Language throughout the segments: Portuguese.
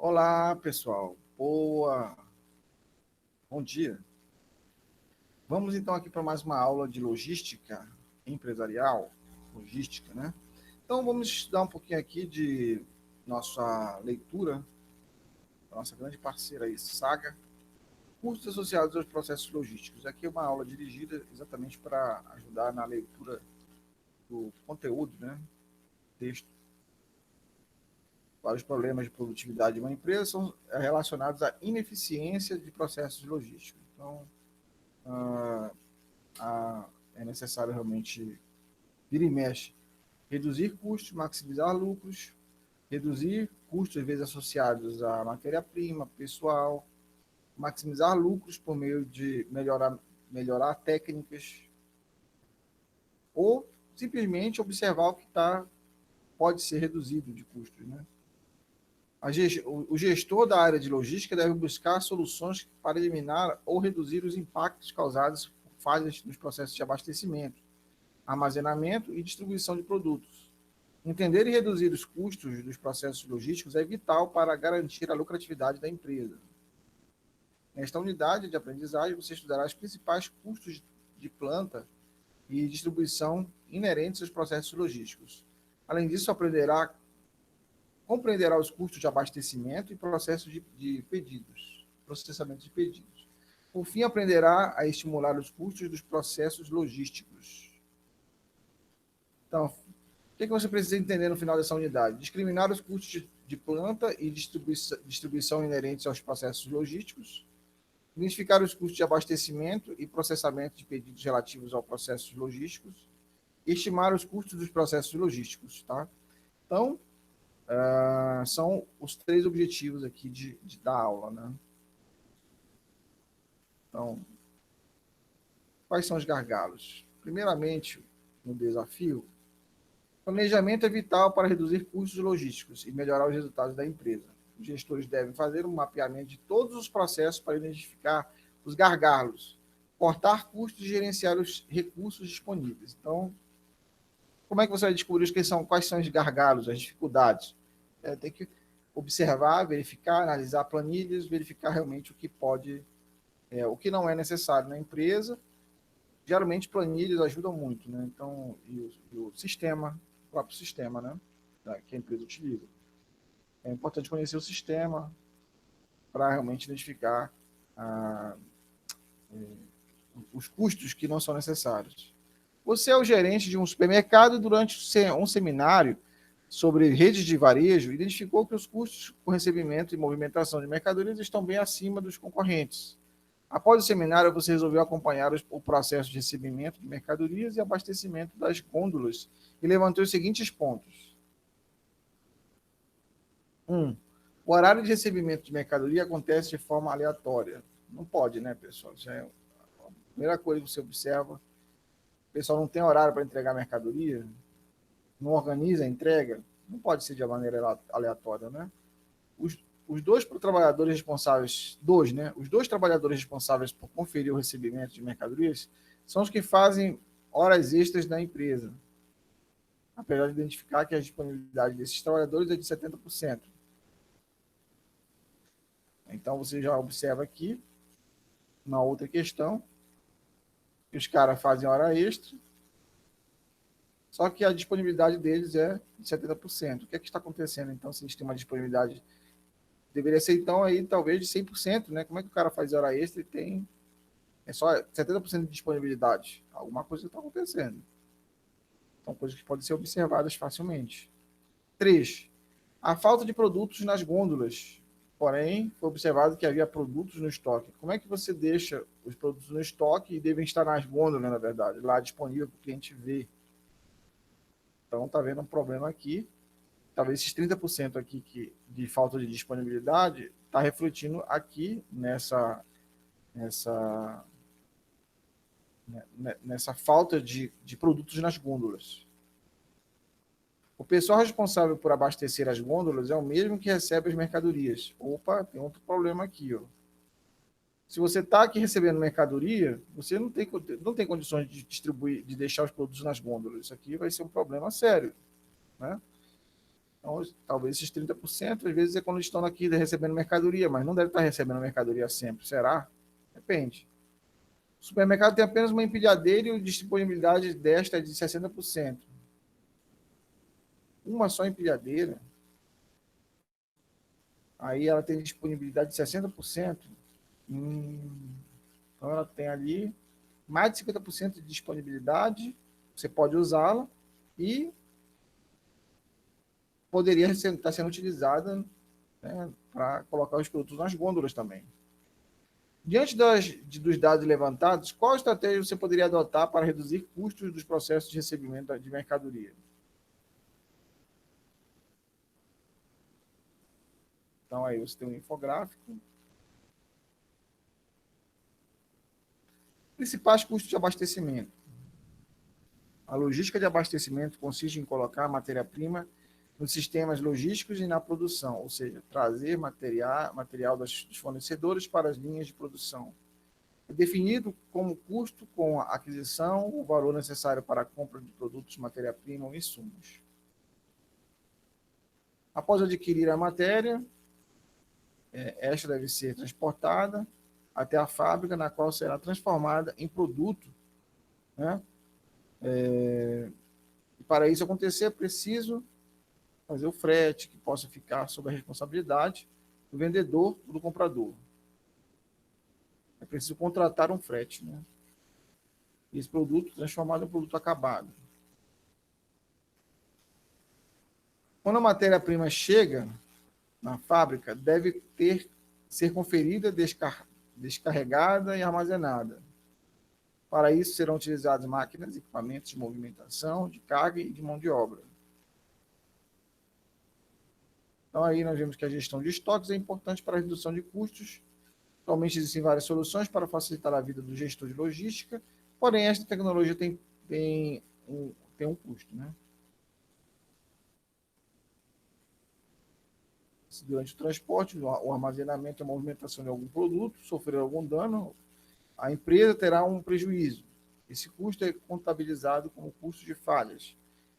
Olá, pessoal. Bom dia. Vamos então aqui para mais uma aula de logística empresarial, logística, né? Então vamos estudar um pouquinho aqui de nossa leitura, da nossa grande parceira aí, Saga, custos associados aos processos logísticos. Aqui é uma aula dirigida exatamente para ajudar na leitura do conteúdo, né? Texto. Vários problemas de produtividade de uma empresa são relacionados à ineficiência de processos logísticos. Então, é necessário realmente vira e mexe, reduzir custos, maximizar lucros, reduzir custos, às vezes, associados à matéria-prima, pessoal, maximizar lucros por meio de melhorar técnicas, ou simplesmente observar o que pode ser reduzido de custos, né? O gestor da área de logística deve buscar soluções para eliminar ou reduzir os impactos causados por falhas nos processos de abastecimento, armazenamento e distribuição de produtos. Entender e reduzir os custos dos processos logísticos é vital para garantir a lucratividade da empresa. Nesta unidade de aprendizagem, você estudará os principais custos de planta e distribuição inerentes aos processos logísticos. Além disso, compreenderá os custos de abastecimento e processos de pedidos, processamento de pedidos. Por fim, aprenderá a estimular os custos dos processos logísticos. Então, o que você precisa entender no final dessa unidade? Discriminar os custos de planta e distribuição inerentes aos processos logísticos, identificar os custos de abastecimento e processamento de pedidos relativos aos processos logísticos, e estimar os custos dos processos logísticos. Tá? Então, são os 3 objetivos aqui da aula. Né? Então, quais são os gargalos? Primeiramente, no desafio, planejamento é vital para reduzir custos logísticos e melhorar os resultados da empresa. Os gestores devem fazer um mapeamento de todos os processos para identificar os gargalos, cortar custos e gerenciar os recursos disponíveis. Então, como é que você vai descobrir quais são os gargalos, as dificuldades? Tem que observar, verificar, analisar planilhas, verificar realmente o que o que não é necessário na empresa. Geralmente planilhas ajudam muito, né? Então, o sistema, o próprio sistema, né? Que a empresa utiliza. É importante conhecer o sistema para realmente identificar os custos que não são necessários. Você é o gerente de um supermercado e durante um seminário sobre redes de varejo, identificou que os custos com recebimento e movimentação de mercadorias estão bem acima dos concorrentes. Após o seminário, você resolveu acompanhar o processo de recebimento de mercadorias e abastecimento das gôndolas e levantou os seguintes pontos. 1. O horário de recebimento de mercadoria acontece de forma aleatória. Não pode, né, pessoal? Isso é a primeira coisa que você observa. O pessoal não tem horário para entregar mercadoria, não organiza a entrega, não pode ser de maneira aleatória, né? Os dois trabalhadores responsáveis, né? Os dois trabalhadores responsáveis por conferir o recebimento de mercadorias são os que fazem horas extras na empresa, apesar de identificar que a disponibilidade desses trabalhadores é de 70%. Então, você já observa aqui, uma outra questão, que os caras fazem hora extra, só que a disponibilidade deles é de 70%. O que é que está acontecendo, então, se a gente tem uma disponibilidade? Deveria ser, então, aí, talvez de 100%, né? Como é que o cara faz hora extra e tem só 70% de disponibilidade? Alguma coisa está acontecendo. São coisas que podem ser observadas facilmente. 3. A falta de produtos nas gôndolas. Porém, foi observado que havia produtos no estoque. Como é que você deixa os produtos no estoque e devem estar nas gôndolas, na verdade, lá disponível para o cliente ver? Então, está vendo um problema aqui. Talvez esses 30% aqui de falta de disponibilidade está refletindo aqui nessa falta de produtos nas gôndolas. O pessoal responsável por abastecer as gôndolas é o mesmo que recebe as mercadorias. Opa, tem outro problema aqui. Ó. Se você está aqui recebendo mercadoria, você não tem condições de distribuir, de deixar os produtos nas gôndolas. Isso aqui vai ser um problema sério. Né? Então, talvez esses 30%, às vezes, é quando estão aqui recebendo mercadoria, mas não deve estar recebendo mercadoria sempre, será? Depende. O supermercado tem apenas uma empilhadeira e a disponibilidade desta é de 60%. Uma só empilhadeira, aí ela tem disponibilidade de 60%. Então, ela tem ali mais de 50% de disponibilidade, você pode usá-la e poderia estar sendo utilizada, né, para colocar os produtos nas gôndolas também. Diante dos dados levantados, qual estratégia você poderia adotar para reduzir custos dos processos de recebimento de mercadoria? Então, aí você tem um infográfico. Principais custos de abastecimento. A logística de abastecimento consiste em colocar a matéria-prima nos sistemas logísticos e na produção, ou seja, trazer material dos fornecedores para as linhas de produção. É definido como custo com a aquisição, o valor necessário para a compra de produtos, matéria-prima ou insumos. Após adquirir a matéria, esta deve ser transportada até a fábrica, na qual será transformada em produto, né? E para isso acontecer, é preciso fazer o frete, que possa ficar sob a responsabilidade do vendedor ou do comprador. É preciso contratar um frete, né? E esse produto transformado em um produto acabado. Quando a matéria-prima chega na fábrica, deve ser conferida, descarregada e armazenada. Para isso, serão utilizadas máquinas, equipamentos de movimentação, de carga e de mão de obra. Então, aí nós vemos que a gestão de estoques é importante para a redução de custos. Atualmente existem várias soluções para facilitar a vida do gestor de logística, porém, esta tecnologia tem um custo, né? Se durante o transporte, o armazenamento e a movimentação de algum produto sofrer algum dano, a empresa terá um prejuízo. Esse custo é contabilizado como custo de falhas.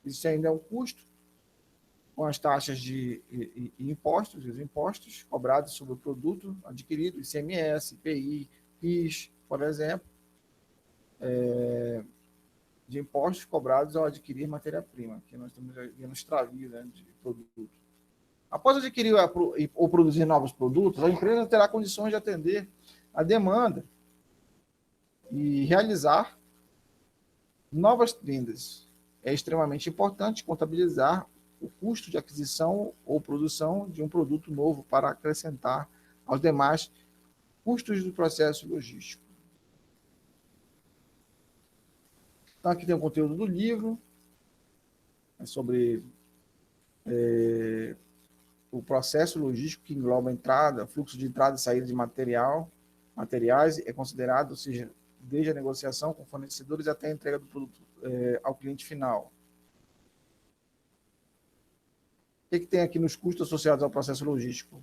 Existe ainda um custo com as taxas e impostos, os impostos cobrados sobre o produto adquirido, ICMS, IPI, PIS, por exemplo, de impostos cobrados ao adquirir matéria-prima, que nós estamos vendo extravio, né, de produto. Após adquirir ou produzir novos produtos, a empresa terá condições de atender a demanda e realizar novas vendas. É extremamente importante contabilizar o custo de aquisição ou produção de um produto novo para acrescentar aos demais custos do processo logístico. Então, aqui tem o conteúdo do livro, sobre o processo logístico que engloba a entrada, fluxo de entrada e saída de materiais, é considerado, ou seja, desde a negociação com fornecedores até a entrega do produto ao cliente final. O que tem aqui nos custos associados ao processo logístico?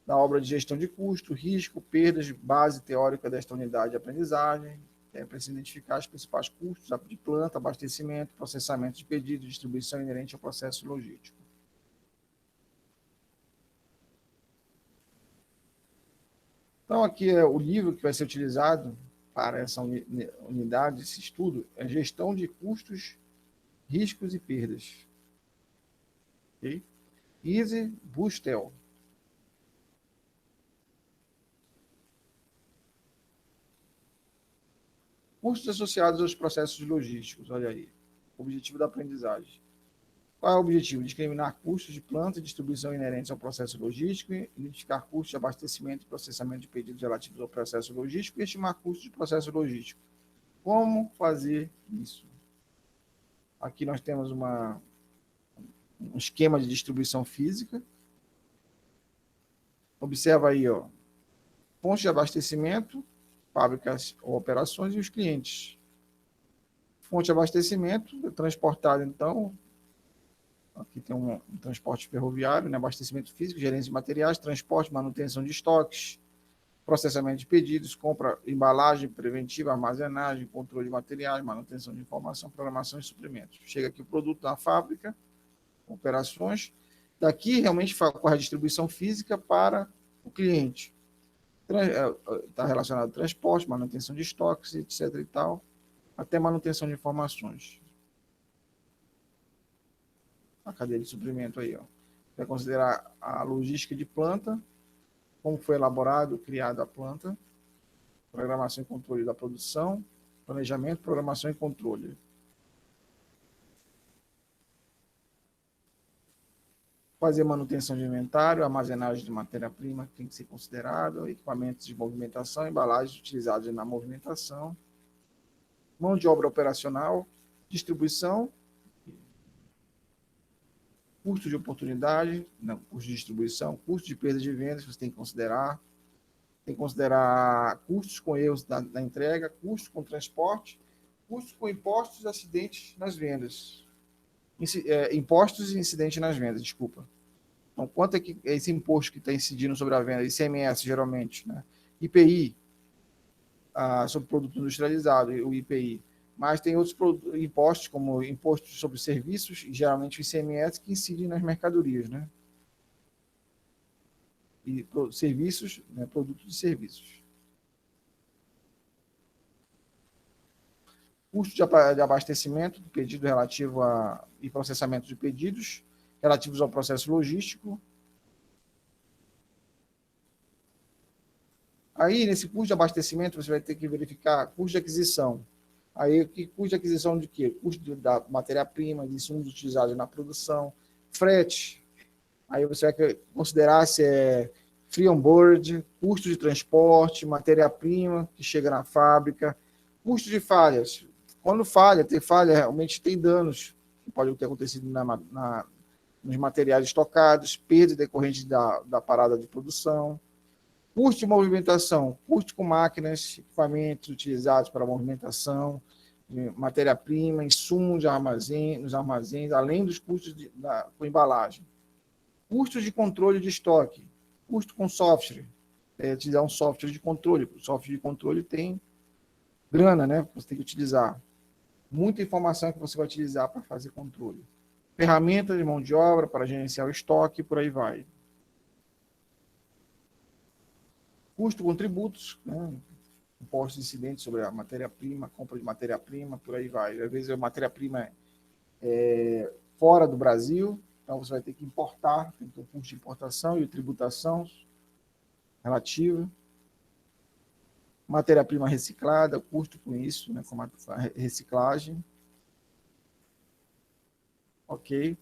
Da obra de gestão de custo, risco, perdas, base teórica desta unidade de aprendizagem. É preciso identificar os principais custos de planta, abastecimento, processamento de pedido, distribuição inerente ao processo logístico. Então, aqui é o livro que vai ser utilizado para essa unidade, esse estudo, é Gestão de Custos, Riscos e Perdas. Okay? Easy Bustel. Custos associados aos processos logísticos, olha aí. Objetivo da aprendizagem. Qual é o objetivo? Discriminar custos de planta e distribuição inerentes ao processo logístico, identificar custos de abastecimento e processamento de pedidos relativos ao processo logístico e estimar custos de processo logístico. Como fazer isso? Aqui nós temos um esquema de distribuição física. Observa aí, ó, pontos de abastecimento, fábricas ou operações e os clientes. Fonte de abastecimento, transportado, então, aqui tem um transporte ferroviário, né, abastecimento físico, gerência de materiais, transporte, manutenção de estoques, processamento de pedidos, compra, embalagem preventiva, armazenagem, controle de materiais, manutenção de informação, programação e suprimentos. Chega aqui o produto da fábrica, operações, Daqui, realmente, ocorre a distribuição física para o cliente. Está relacionado ao transporte, manutenção de estoques, etc. e tal, até manutenção de informações. A cadeia de suprimento aí, ó. Vai considerar a logística de planta, como foi elaborado, criado a planta, programação e controle da produção, planejamento, programação e controle. Fazer manutenção de inventário, armazenagem de matéria-prima que tem que ser considerado, equipamentos de movimentação, embalagens utilizados na movimentação, mão de obra operacional, distribuição, custo de oportunidade, não, custo de distribuição, custo de perda de vendas, você tem que considerar. Tem que considerar custos com erros da entrega, custos com transporte, custos com impostos e acidentes nas vendas. Impostos e incidentes nas vendas, desculpa. Então, quanto é que esse imposto que está incidindo sobre a venda? ICMS, geralmente, né? IPI, sobre produto industrializado, o IPI. Mas tem outros impostos, como imposto sobre serviços, e geralmente o ICMS, que incidem nas mercadorias, né? E serviços, né? Produtos de serviços. Custo de abastecimento do pedido relativo e processamento de pedidos relativos ao processo logístico. Aí, nesse custo de abastecimento, você vai ter que verificar custo de aquisição. Aí, custo de aquisição de quê? Custo da matéria-prima, de insumos utilizados na produção, frete. Aí você vai considerar se é free on board, custo de transporte, matéria-prima que chega na fábrica, custo de falhas. Quando ter falha, realmente tem danos que podem ter acontecido nos materiais estocados, perda decorrente da parada de produção, custo de movimentação, custo com máquinas, equipamentos utilizados para a movimentação, matéria-prima, insumos de armazém, nos armazéns, além dos custos com embalagem. Custos de controle de estoque, custo com software, utilizar um software de controle. O software de controle tem grana, né? Você tem que utilizar. Muita informação que você vai utilizar para fazer controle. Ferramentas de mão de obra para gerenciar o estoque, por aí vai. Custo com tributos, né? Impostos incidentes sobre a matéria-prima, compra de matéria-prima, por aí vai. Às vezes a matéria-prima é fora do Brasil, então você vai ter que importar, tem que ter um custo de importação e tributação relativa. Matéria-prima reciclada, custo com isso, né, com a reciclagem. Ok.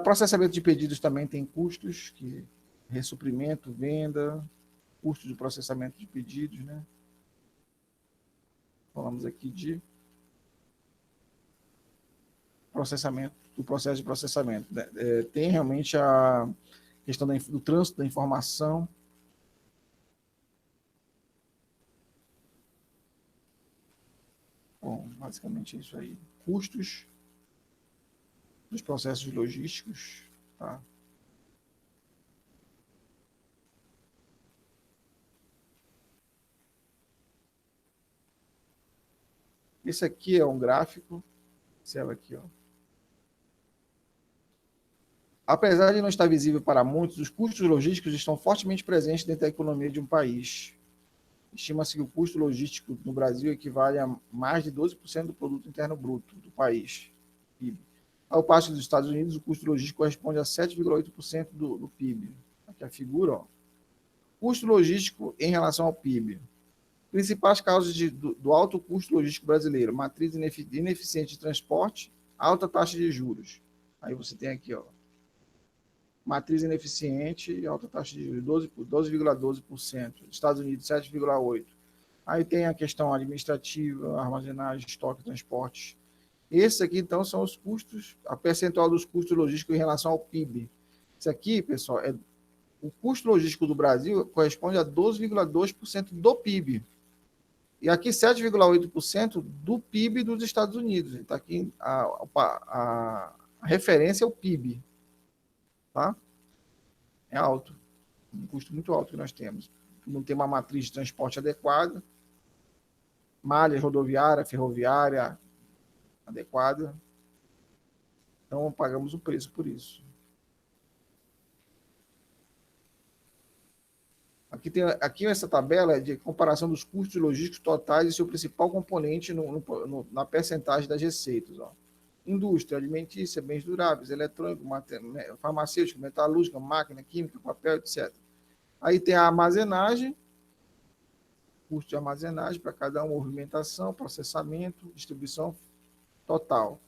Processamento de pedidos também tem custos, que ressuprimento, venda, custo de processamento de pedidos, né? Falamos aqui de processamento, do processo de processamento. Tem realmente a questão do trânsito da informação. Bom, basicamente é isso aí. Custos dos processos logísticos, tá? Esse aqui é um gráfico, observa aqui, ó. Apesar de não estar visível para muitos, os custos logísticos estão fortemente presentes dentro da economia de um país. Estima-se que o custo logístico no Brasil equivale a mais de 12% do produto interno bruto do país. PIB. Ao passo dos Estados Unidos, o custo logístico corresponde a 7,8% do PIB. Aqui a figura, ó. Custo logístico em relação ao PIB. Principais causas do alto custo logístico brasileiro: matriz ineficiente de transporte, alta taxa de juros. Aí você tem aqui, ó, matriz ineficiente e alta taxa de juros, 12,12%. Estados Unidos, 7,8%. Aí tem a questão administrativa, armazenagem, estoque, transporte. Esses aqui, então, são os custos, a percentual dos custos logísticos em relação ao PIB. Isso aqui, pessoal, o custo logístico do Brasil corresponde a 12,2% do PIB. E aqui 7,8% do PIB dos Estados Unidos. Está aqui a referência é o PIB. Tá? É alto. Um custo muito alto que nós temos. Não tem uma matriz de transporte adequada, malha rodoviária, ferroviária adequada. Então, pagamos o preço por isso. Aqui essa tabela é de comparação dos custos logísticos totais e seu principal componente na percentagem das receitas. Ó. Indústria, alimentícia, bens duráveis, eletrônico, farmacêutico, metalúrgica, máquina, química, papel, etc. Aí tem a armazenagem, custo de armazenagem para cada uma, movimentação, processamento, distribuição total.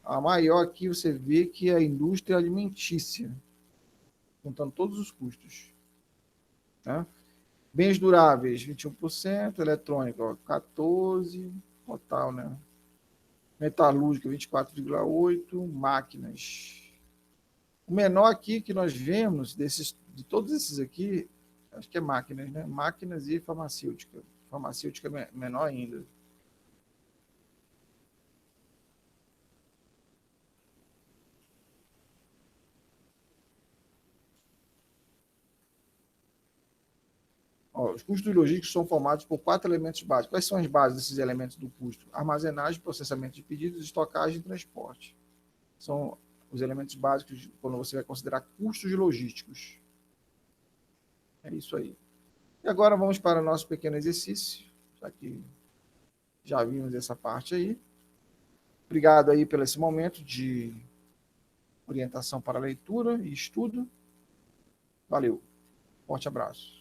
A maior aqui você vê que é a indústria alimentícia, contando todos os custos. Né? Bens duráveis, 21%, eletrônica, ó, 14%, total, né? Metalúrgica, 24,8%, máquinas. O menor aqui que nós vemos, de todos esses aqui, acho que é máquinas, né? Máquinas e farmacêutica. Farmacêutica é menor ainda. Ó, os custos logísticos são formados por 4 elementos básicos. Quais são as bases desses elementos do custo? Armazenagem, processamento de pedidos, estocagem e transporte. São os elementos básicos quando você vai considerar custos logísticos. É isso aí. E agora vamos para o nosso pequeno exercício, já que já vimos essa parte aí. Obrigado aí pelo esse momento de orientação para leitura e estudo. Valeu. Forte abraço.